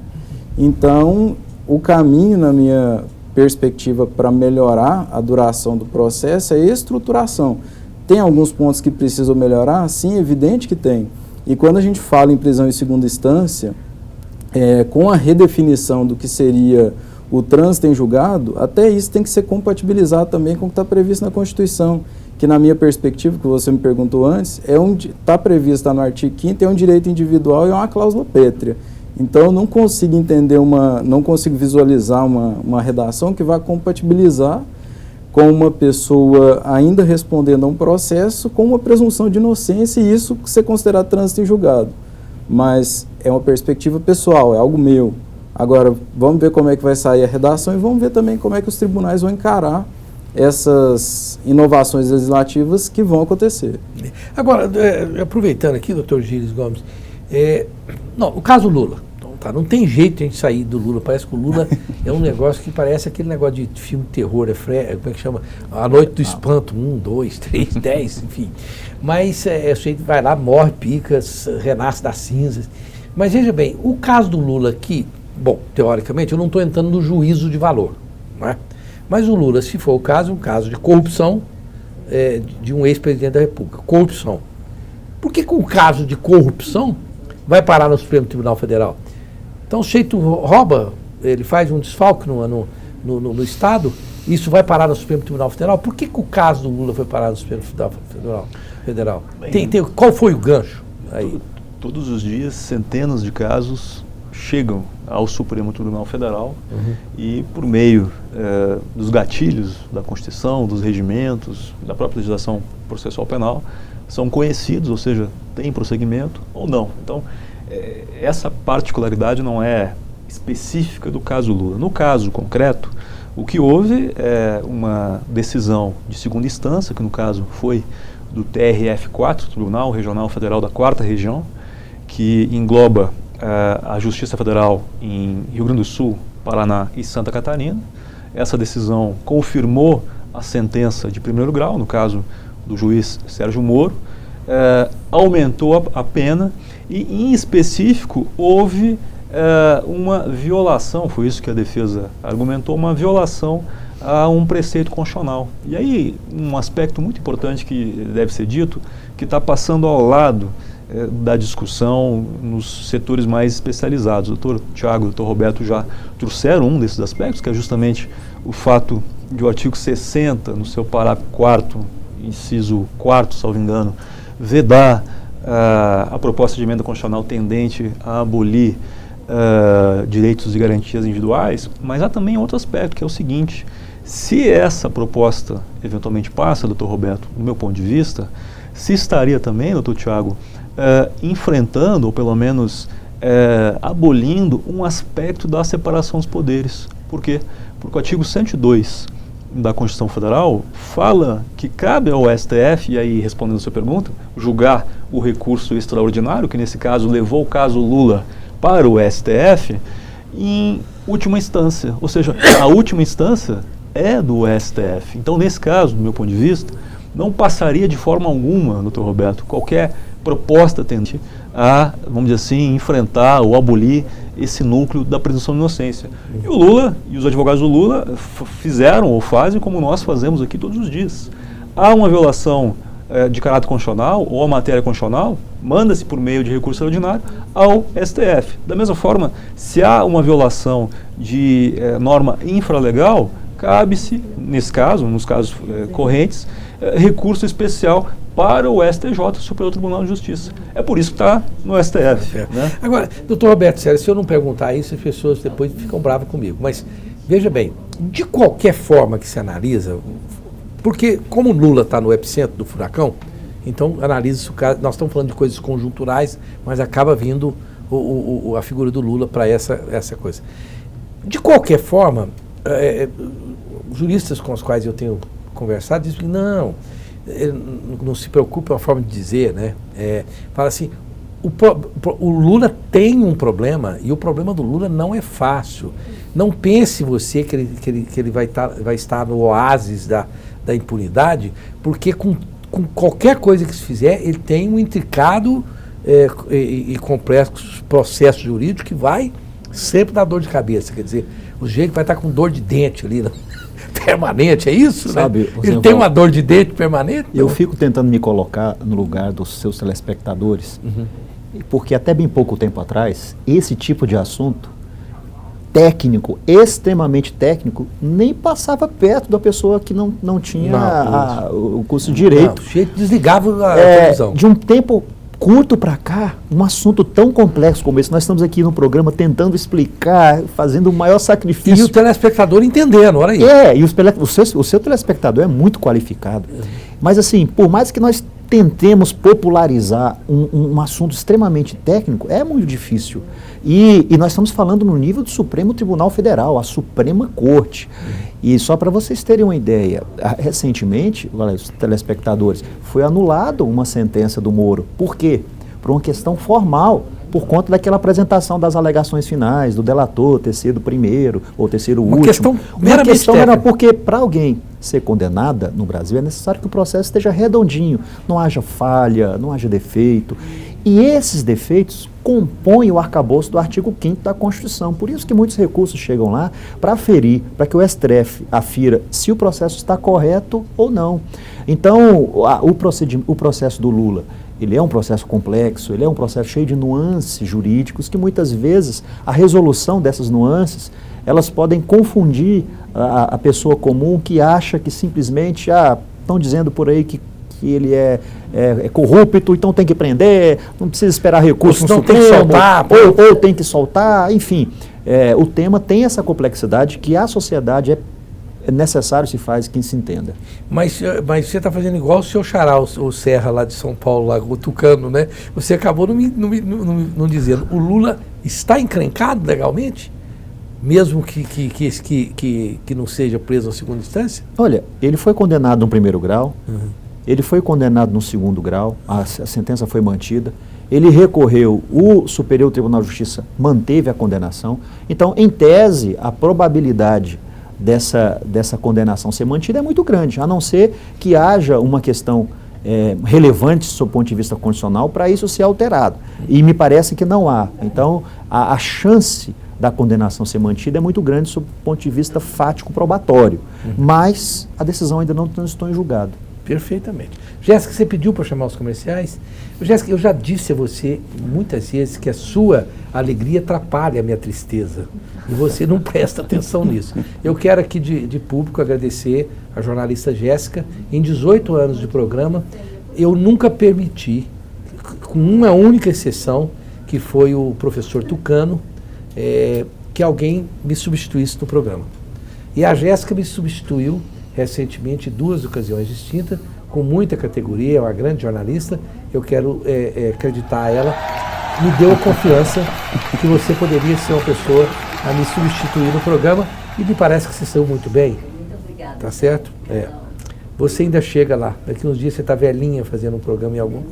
Então, o caminho, na minha perspectiva, para melhorar a duração do processo é a estruturação. Tem alguns pontos que precisam melhorar? Sim, é evidente que tem. E quando a gente fala em prisão em segunda instância, com a redefinição do que seria o trânsito em julgado, até isso tem que ser compatibilizado também com o que está previsto na Constituição, que na minha perspectiva, que você me perguntou antes, está previsto no artigo 5º, é um direito individual e é uma cláusula pétrea. Então eu não consigo entender, não consigo visualizar uma redação que vá compatibilizar com uma pessoa ainda respondendo a um processo com uma presunção de inocência e isso ser considerado trânsito em julgado. Mas é uma perspectiva pessoal, é algo meu. Agora, vamos ver como é que vai sair a redação e vamos ver também como é que os tribunais vão encarar essas inovações legislativas que vão acontecer. Agora, aproveitando aqui, doutor Gilles Gomes, o caso Lula, então, tá, não tem jeito de a gente sair do Lula, parece que o Lula é um negócio que parece aquele negócio de filme terror, como é que chama? A Noite do Espanto, 1, 2, 3, 10, enfim. Mas o sujeito vai lá, morre, pica, renasce das cinzas. Mas veja bem, o caso do Lula aqui, bom, teoricamente, eu não estou entrando no juízo de valor, não é? Mas o Lula, se for o caso, é um caso de corrupção de um ex-presidente da República. Corrupção. Por que o caso de corrupção vai parar no Supremo Tribunal Federal? Então o sujeito rouba, ele faz um desfalque no Estado, isso vai parar no Supremo Tribunal Federal? Por que o caso do Lula foi parar no Supremo Federal? Qual foi o gancho aí? Todos os dias, centenas de casos chegam ao Supremo Tribunal Federal e, por meio dos gatilhos da Constituição, dos regimentos, da própria legislação processual penal, são conhecidos, ou seja, tem prosseguimento ou não. Então, essa particularidade não é específica do caso Lula. No caso concreto, o que houve é uma decisão de segunda instância, que no caso foi do TRF4, Tribunal Regional Federal da 4ª Região, que engloba a Justiça Federal em Rio Grande do Sul, Paraná e Santa Catarina. Essa decisão confirmou a sentença de primeiro grau, no caso do juiz Sérgio Moro, aumentou a pena e, em específico, houve uma violação, foi isso que a defesa argumentou, uma violação a um preceito constitucional. E aí, um aspecto muito importante que deve ser dito, que está passando ao lado da discussão nos setores mais especializados. O doutor Tiago e o doutor Roberto já trouxeram um desses aspectos, que é justamente o fato de o artigo 60, no seu parágrafo 4º, inciso 4º, salvo engano, vedar a proposta de emenda constitucional tendente a abolir direitos e garantias individuais, mas há também outro aspecto, que é o seguinte: se essa proposta eventualmente passa, doutor Roberto, do meu ponto de vista, se estaria também, doutor Tiago, enfrentando, ou pelo menos abolindo um aspecto da separação dos poderes. Por quê? Porque o artigo 102 da Constituição Federal fala que cabe ao STF, e aí respondendo a sua pergunta, julgar o recurso extraordinário, que nesse caso levou o caso Lula para o STF, em última instância. Ou seja, a última instância é do STF. Então, nesse caso, do meu ponto de vista, não passaria de forma alguma, doutor Roberto, qualquer proposta tendente a, vamos dizer assim, enfrentar ou abolir esse núcleo da presunção de inocência. E o Lula e os advogados do Lula fizeram ou fazem como nós fazemos aqui todos os dias. Há uma violação de caráter constitucional ou a matéria constitucional, manda-se por meio de recurso extraordinário ao STF. Da mesma forma, se há uma violação de norma infralegal, cabe-se, nesse caso, nos casos correntes, recurso especial para o STJ, Superior Tribunal de Justiça. É por isso que está no STF. Né? Agora, doutor Roberto Sérgio, se eu não perguntar isso, as pessoas depois ficam bravas comigo. Mas, veja bem, de qualquer forma que se analisa, porque como o Lula está no epicentro do furacão, então analisa-se o caso, nós estamos falando de coisas conjunturais, mas acaba vindo a figura do Lula para essa coisa. De qualquer forma, juristas com os quais eu tenho conversado dizem que não se preocupe, é uma forma de dizer, né? Fala assim, o Lula tem um problema, e o problema do Lula não é fácil. Não pense você que ele vai estar no oásis da impunidade, porque com qualquer coisa que se fizer, ele tem um intricado e complexo processo jurídico que vai sempre dar dor de cabeça. Quer dizer, o jeito vai estar com dor de dente ali, né? Permanente, é isso? Sabe, né? Ele tem uma dor de dente permanente? Eu fico tentando me colocar no lugar dos seus telespectadores, porque até bem pouco tempo atrás, esse tipo de assunto técnico, extremamente técnico, nem passava perto da pessoa que não tinha o curso de Direito. O jeito desligava a televisão. De um tempo curto para cá, um assunto tão complexo como esse, nós estamos aqui no programa tentando explicar, fazendo o maior sacrifício. E o telespectador entendendo, olha aí. E o seu telespectador é muito qualificado. Mas assim, por mais que nós tentemos popularizar um assunto extremamente técnico, é muito difícil. E nós estamos falando no nível do Supremo Tribunal Federal, a Suprema Corte. E só para vocês terem uma ideia, recentemente, os telespectadores, foi anulado uma sentença do Moro. Por quê? Por uma questão formal, por conta daquela apresentação das alegações finais, do delator ter sido o primeiro ou ter sido o último. Uma questão era porque para alguém ser condenada no Brasil é necessário que o processo esteja redondinho, não haja falha, não haja defeito. E esses defeitos compõem o arcabouço do artigo 5º da Constituição. Por isso que muitos recursos chegam lá para aferir, para que o STF afira se o processo está correto ou não. Então, o processo do Lula, ele é um processo complexo, ele é um processo cheio de nuances jurídicos que muitas vezes a resolução dessas nuances, elas podem confundir a pessoa comum que acha que simplesmente, estão dizendo por aí que ele é corrupto, então tem que prender, não precisa esperar recurso no Supremo, tem que soltar, ou tem que soltar, enfim. O tema tem essa complexidade que a sociedade é necessário se faz que se entenda. Mas você está fazendo igual o seu xará, o Serra lá de São Paulo, lá, o Tucano, né? Você acabou não dizendo. O Lula está encrencado legalmente? Mesmo que não seja preso na segunda instância? Olha, ele foi condenado no primeiro grau, ele foi condenado no segundo grau, a sentença foi mantida, ele recorreu, o Superior Tribunal de Justiça manteve a condenação. Então, em tese, a probabilidade dessa condenação ser mantida é muito grande, a não ser que haja uma questão relevante do seu ponto de vista constitucional para isso ser alterado. E me parece que não há. Então, a chance da condenação ser mantida é muito grande do ponto de vista fático probatório, mas a decisão ainda não transitou em julgado. Perfeitamente. Jéssica, você pediu para chamar os comerciais? Jéssica, eu já disse a você muitas vezes que a sua alegria atrapalha a minha tristeza. E você não presta atenção nisso. Eu quero aqui de público agradecer a jornalista Jéssica. Em 18 anos de programa, eu nunca permiti, com uma única exceção, que foi o professor Tucano, que alguém me substituísse no programa. E a Jéssica me substituiu recentemente, 2 ocasiões distintas, com muita categoria, é uma grande jornalista. Eu quero acreditar a ela, me deu a confiança que você poderia ser uma pessoa a me substituir no programa, e me parece que você saiu muito bem. Muito obrigada. Tá certo? Você ainda chega lá, daqui uns dias você está velhinha fazendo um programa em algum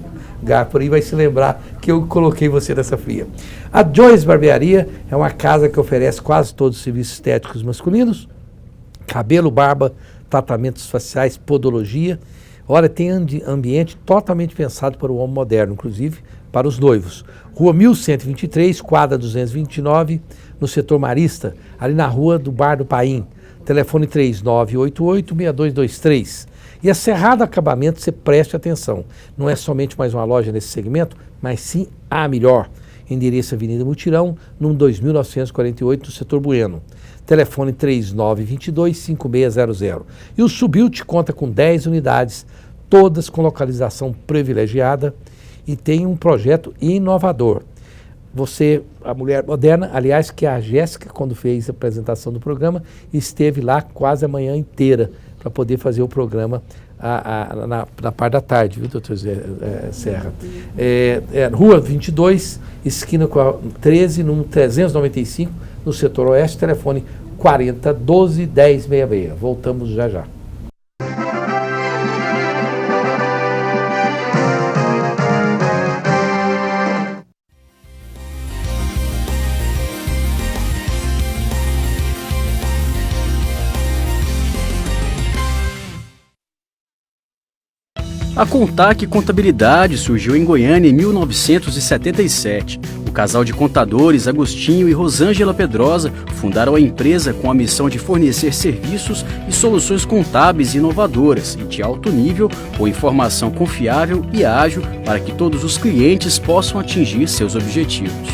lugar, por aí vai se lembrar que eu coloquei você nessa fria. A Joyce Barbearia é uma casa que oferece quase todos os serviços estéticos masculinos, cabelo, barba, tratamentos faciais, podologia. Olha, tem ambiente totalmente pensado para o homem moderno, inclusive para os noivos. Rua 1123, quadra 229, no setor Marista, ali na rua do Bar do Paim. Telefone 3988-6223. E a Cerrado Acabamento, você preste atenção. Não é somente mais uma loja nesse segmento, mas sim a melhor. Endereço Avenida Mutirão, número 2948, no setor Bueno. Telefone 3922-5600. E o Subilt conta com 10 unidades, todas com localização privilegiada, e tem um projeto inovador. Você, a mulher moderna, aliás, que a Jéssica, quando fez a apresentação do programa, esteve lá quase a manhã inteira para poder fazer o programa na parte da tarde, viu, doutor Serra? Rua 22, esquina com a 13, número 395, no setor oeste, telefone 4012-1066. Voltamos já já. A Contac Contabilidade surgiu em Goiânia em 1977. O casal de contadores Agostinho e Rosângela Pedrosa fundaram a empresa com a missão de fornecer serviços e soluções contábeis inovadoras e de alto nível, com informação confiável e ágil para que todos os clientes possam atingir seus objetivos.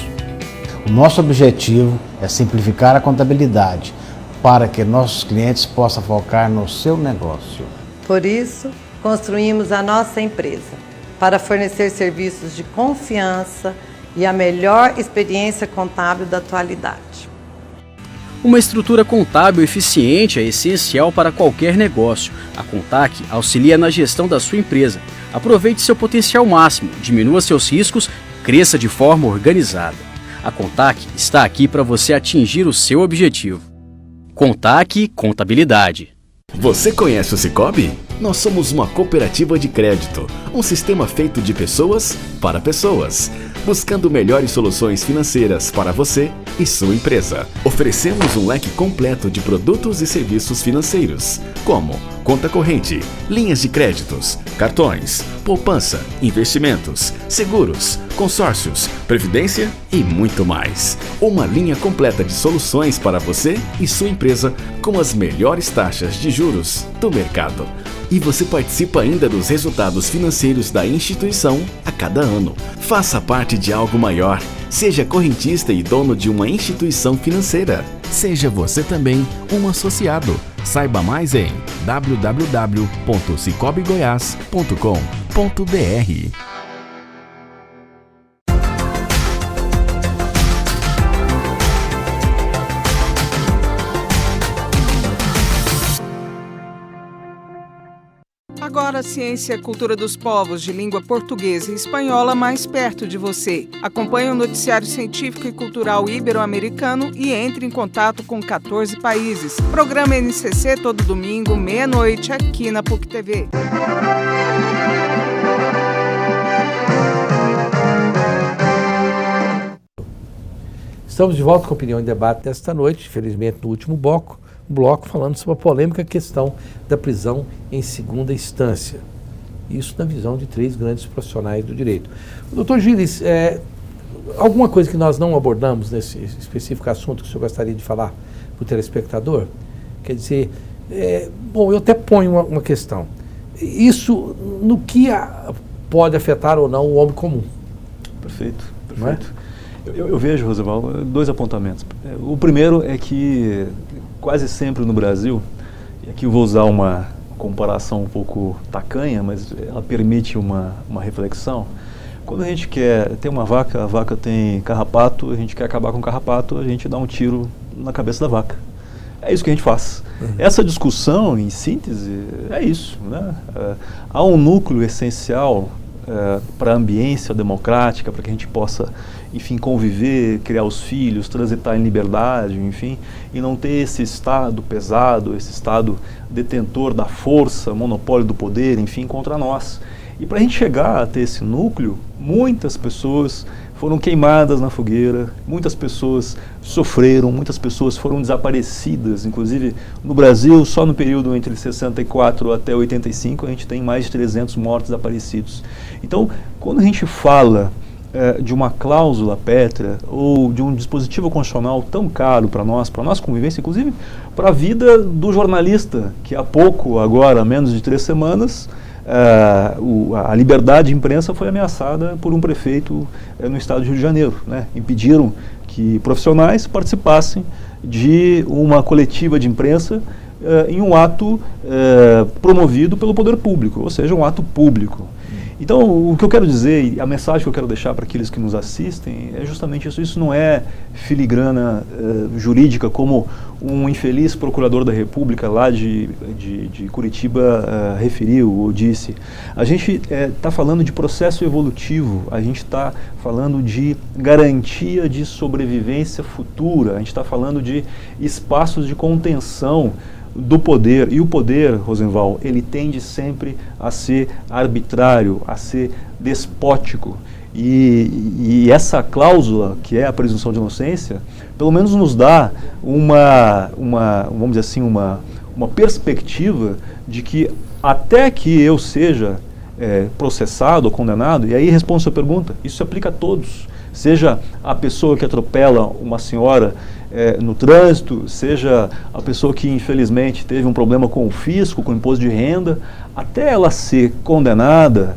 O nosso objetivo é simplificar a contabilidade para que nossos clientes possam focar no seu negócio. Por isso, construímos a nossa empresa para fornecer serviços de confiança e a melhor experiência contábil da atualidade. Uma estrutura contábil eficiente é essencial para qualquer negócio. A Contac auxilia na gestão da sua empresa. Aproveite seu potencial máximo, diminua seus riscos, cresça de forma organizada. A Contac está aqui para você atingir o seu objetivo. Contac Contabilidade. Você conhece o Sicoob? Nós somos uma cooperativa de crédito, um sistema feito de pessoas para pessoas, buscando melhores soluções financeiras para você e sua empresa. Oferecemos um leque completo de produtos e serviços financeiros, como conta corrente, linhas de créditos, cartões, poupança, investimentos, seguros, consórcios, previdência e muito mais. Uma linha completa de soluções para você e sua empresa com as melhores taxas de juros do mercado. E você participa ainda dos resultados financeiros da instituição a cada ano. Faça parte de algo maior. Seja correntista e dono de uma instituição financeira. Seja você também um associado. Saiba mais em www.cicobigoias.com.br. Agora a ciência e a cultura dos povos de língua portuguesa e espanhola mais perto de você. Acompanhe o noticiário científico e cultural ibero-americano e entre em contato com 14 países. Programa NCC todo domingo, meia-noite, aqui na PUC TV. Estamos de volta com a Opinião em Debate desta noite, infelizmente no último bloco, falando sobre a polêmica questão da prisão em segunda instância. Isso na visão de 3 grandes profissionais do direito. Doutor Gilles, alguma coisa que nós não abordamos nesse específico assunto que o senhor gostaria de falar para o telespectador? Quer dizer, eu até ponho uma questão. Isso no que pode afetar ou não o homem comum? Perfeito, perfeito. Eu vejo, Rosenval, 2 apontamentos. O primeiro é que quase sempre no Brasil, e aqui eu vou usar uma comparação um pouco tacanha, mas ela permite uma reflexão. Quando a gente quer ter uma vaca, a vaca tem carrapato, a gente quer acabar com o carrapato, a gente dá um tiro na cabeça da vaca. É isso que a gente faz. Essa discussão, em síntese, é isso, né? Há um núcleo essencial para a ambiência democrática, para que a gente possa, enfim, conviver, criar os filhos, transitar em liberdade, enfim, e não ter esse Estado pesado, esse Estado detentor da força, monopólio do poder, enfim, contra nós. E para a gente chegar a ter esse núcleo, muitas pessoas foram queimadas na fogueira, muitas pessoas sofreram, muitas pessoas foram desaparecidas. Inclusive, no Brasil, só no período entre 64 até 85, a gente tem mais de 300 mortos desaparecidos. Então, quando a gente fala de uma cláusula pétrea ou de um dispositivo constitucional tão caro para nossa convivência, inclusive para a vida do jornalista, que há pouco, agora, há menos de 3 semanas, a liberdade de imprensa foi ameaçada por um prefeito no estado do Rio de Janeiro, né? Impediram que profissionais participassem de uma coletiva de imprensa em um ato promovido pelo poder público, ou seja, um ato público. Então, o que eu quero dizer, e a mensagem que eu quero deixar para aqueles que nos assistem, é justamente isso. Isso não é filigrana jurídica, como um infeliz procurador da República lá de Curitiba referiu ou disse. A gente está falando de processo evolutivo, a gente está falando de garantia de sobrevivência futura, a gente está falando de espaços de contenção do poder. E o poder, Rosenval, ele tende sempre a ser arbitrário, a ser despótico. E essa cláusula, que é a presunção de inocência, pelo menos nos dá vamos dizer assim, uma perspectiva de que até que eu seja processado ou condenado, e aí respondo a sua pergunta, isso se aplica a todos, seja a pessoa que atropela uma senhora no trânsito, seja a pessoa que infelizmente teve um problema com o fisco, com o imposto de renda, até ela ser condenada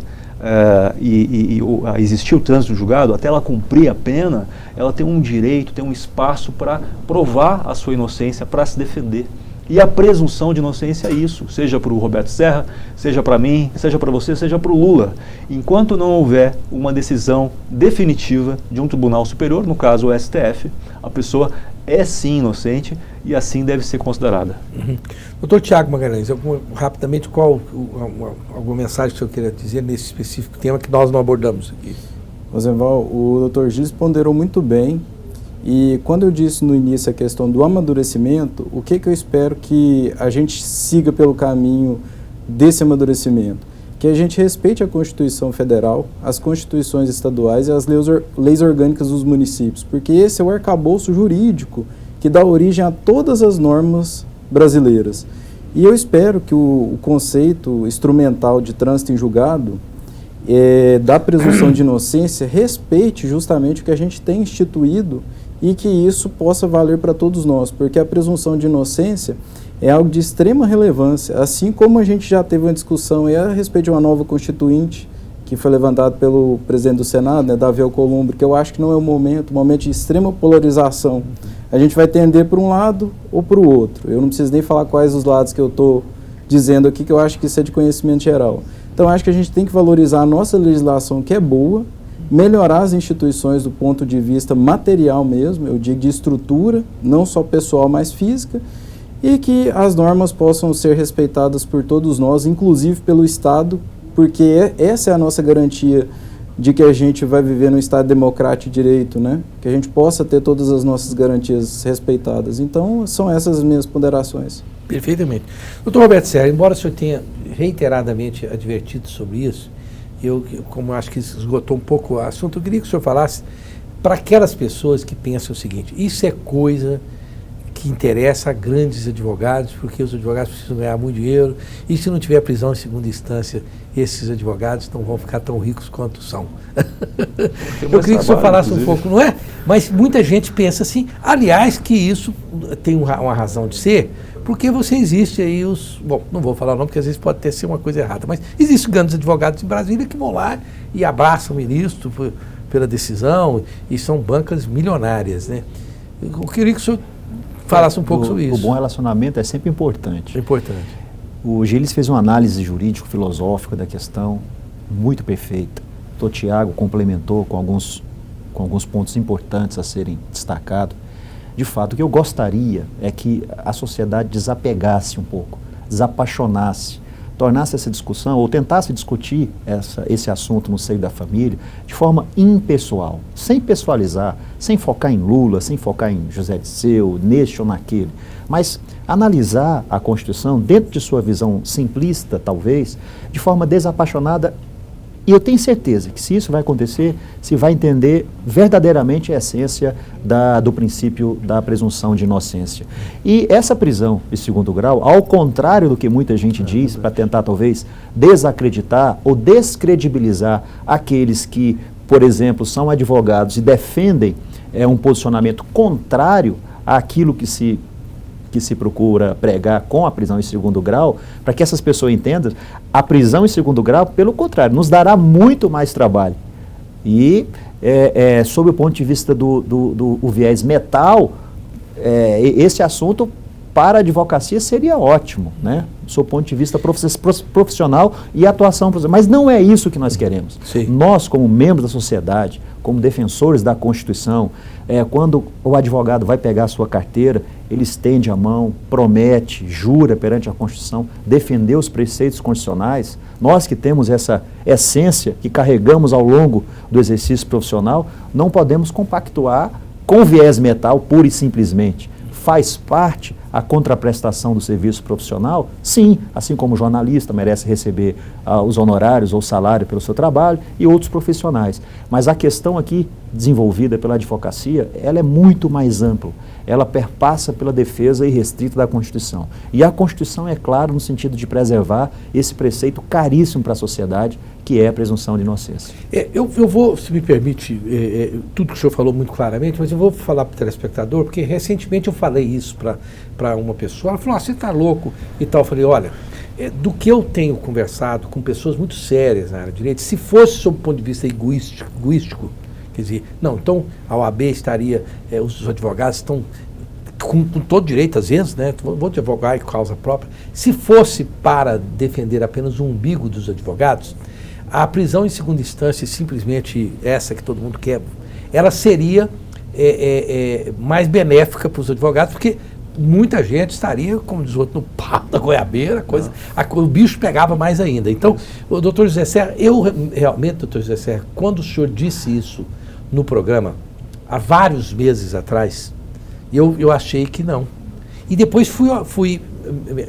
e existir o trânsito julgado, até ela cumprir a pena, ela tem um direito, tem um espaço para provar a sua inocência, para se defender. E a presunção de inocência é isso, seja para o Roberto Serra, seja para mim, seja para você, seja para o Lula. Enquanto não houver uma decisão definitiva de um tribunal superior, no caso o STF, a pessoa é sim inocente e assim deve ser considerada. Doutor Tiago Magalhães, rapidamente, alguma mensagem que o senhor queria dizer nesse específico tema que nós não abordamos aqui? Rosenval, o doutor Gilles ponderou muito bem. E quando eu disse no início a questão do amadurecimento, o que eu espero que a gente siga pelo caminho desse amadurecimento? que a gente respeite a Constituição Federal, as constituições estaduais e as leis orgânicas dos municípios, porque esse é o arcabouço jurídico que dá origem a todas as normas brasileiras. E eu espero que o conceito instrumental de trânsito em julgado da presunção de inocência respeite justamente o que a gente tem instituído e que isso possa valer para todos nós, porque a presunção de inocência é algo de extrema relevância, assim como a gente já teve uma discussão a respeito de uma nova constituinte, que foi levantado pelo presidente do Senado, né, Davi Alcolumbre, que eu acho que não é um momento de extrema polarização. A gente vai tender para um lado ou para o outro. Eu não preciso nem falar quais os lados que eu estou dizendo aqui, que eu acho que isso é de conhecimento geral. Então, acho que a gente tem que valorizar a nossa legislação, que é boa, melhorar as instituições do ponto de vista material mesmo, eu digo de estrutura, não só pessoal, mas física, e que as normas possam ser respeitadas por todos nós, inclusive pelo Estado, porque essa é a nossa garantia de que a gente vai viver num Estado democrático de direito, né? Que a gente possa ter todas as nossas garantias respeitadas. Então, são essas as minhas ponderações. Perfeitamente. Doutor Roberto Serra, embora o senhor tenha reiteradamente advertido sobre isso, como acho que esgotou um pouco o assunto, eu queria que o senhor falasse para aquelas pessoas que pensam o seguinte: isso é coisa que interessa a grandes advogados, porque os advogados precisam ganhar muito dinheiro, e se não tiver prisão em segunda instância, esses advogados não vão ficar tão ricos quanto são. Eu queria que o senhor falasse um pouco, não é? Mas muita gente pensa assim, aliás, que isso tem uma razão de ser, porque você existe aí bom, não vou falar o nome, porque às vezes pode ter sido uma coisa errada, mas existem grandes advogados em Brasília que vão lá e abraçam o ministro pela decisão, e são bancas milionárias, né? Eu queria que o senhor falasse um pouco sobre isso. O bom relacionamento é sempre importante. É importante. O Gilles fez uma análise jurídico-filosófica da questão muito perfeita. O doutor Tiago complementou com alguns pontos importantes a serem destacados. De fato, o que eu gostaria é que a sociedade desapegasse um pouco, desapaixonasse, tornasse essa discussão, ou tentasse discutir esse assunto no seio da família de forma impessoal, sem pessoalizar, sem focar em Lula, sem focar em José Dirceu, neste ou naquele, mas analisar a Constituição dentro de sua visão simplista, talvez, de forma desapaixonada. E eu tenho certeza que se isso vai acontecer, se vai entender verdadeiramente a essência do princípio da presunção de inocência. E essa prisão de segundo grau, ao contrário do que muita gente diz, para tentar talvez desacreditar ou descredibilizar aqueles que, por exemplo, são advogados e defendem um posicionamento contrário àquilo que se procura pregar com a prisão em segundo grau, para que essas pessoas entendam, a prisão em segundo grau, pelo contrário, nos dará muito mais trabalho. E, sob o ponto de vista do viés metal, esse assunto para a advocacia seria ótimo, né? Sob o ponto de vista profissional e atuação profissional. Mas não é isso que nós queremos. Sim. Nós, como membros da sociedade, como defensores da Constituição, quando o advogado vai pegar a sua carteira, ele estende a mão, promete, jura perante a Constituição, defender os preceitos constitucionais. Nós que temos essa essência que carregamos ao longo do exercício profissional, não podemos compactuar com o viés metal pura e simplesmente. Faz parte a contraprestação do serviço profissional? Sim, assim como o jornalista merece receber os honorários ou salário pelo seu trabalho e outros profissionais. Mas a questão aqui desenvolvida pela advocacia, ela é muito mais ampla. Ela perpassa pela defesa irrestrita da Constituição. E a Constituição é clara no sentido de preservar esse preceito caríssimo para a sociedade, que é a presunção de inocência. Eu vou, se me permite, tudo que o senhor falou muito claramente, mas eu vou falar para o telespectador, porque recentemente eu falei isso para uma pessoa, ela falou, você está louco e tal. Eu falei, olha, do que eu tenho conversado com pessoas muito sérias na área de direito, se fosse sob o ponto de vista egoístico, quer dizer, não, então a OAB estaria, os advogados estão com todo direito, às vezes, né? Vou advogar em causa própria. Se fosse para defender apenas o umbigo dos advogados, a prisão em segunda instância, simplesmente essa que todo mundo quer, ela seria mais benéfica para os advogados, porque muita gente estaria, como diz o outro, no pau da goiabeira, o bicho pegava mais ainda. Então, o doutor José Serra, realmente, doutor José Serra, quando o senhor disse isso no programa, há vários meses atrás, eu achei que não. E depois fui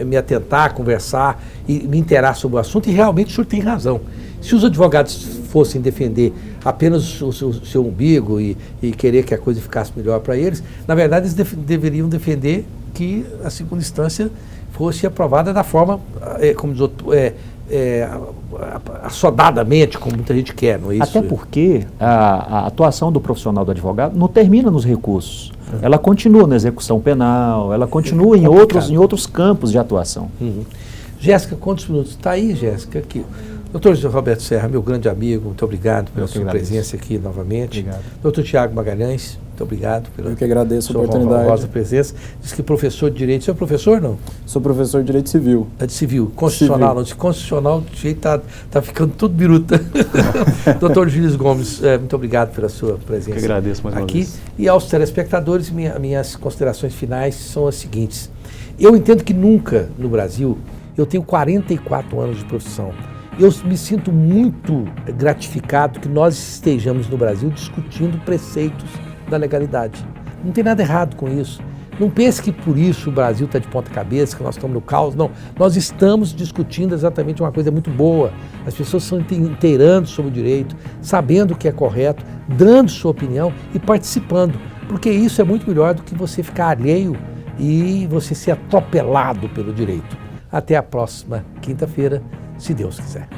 me atentar, conversar e me inteirar sobre o assunto, e realmente o senhor tem razão. Se os advogados fossem defender apenas o seu umbigo e querer que a coisa ficasse melhor para eles, na verdade eles deveriam defender que a segunda instância fosse aprovada da forma, como diz outro, assodadamente, como muita gente quer, não é isso? Até porque a atuação do profissional do advogado não termina nos recursos. Ela continua na execução penal, ela continua em outros campos de atuação. Jéssica, quantos minutos? Está aí, Jéssica, aqui. Doutor José Roberto Serra, meu grande amigo, muito obrigado pela sua presença aqui novamente. Obrigado. Doutor Tiago Magalhães, muito obrigado pela Eu que agradeço a oportunidade. honrosa presença. Diz que professor de Direito. Você é professor, não? Sou professor de Direito Civil. É de Civil. Constitucional, não. De constitucional, de jeito tá ficando tudo biruta. Doutor Gilles Gomes, muito obrigado pela sua presença. Eu que agradeço mais uma aqui. vez. E aos telespectadores, minhas considerações finais são as seguintes. Eu entendo que nunca no Brasil, eu tenho 44 anos de profissão, eu me sinto muito gratificado que nós estejamos no Brasil discutindo preceitos da legalidade. Não tem nada errado com isso. Não pense que por isso o Brasil está de ponta cabeça, que nós estamos no caos. Não, nós estamos discutindo exatamente uma coisa muito boa. As pessoas estão inteirando sobre o direito, sabendo o que é correto, dando sua opinião e participando. Porque isso é muito melhor do que você ficar alheio e você ser atropelado pelo direito. Até a próxima quinta-feira, se Deus quiser.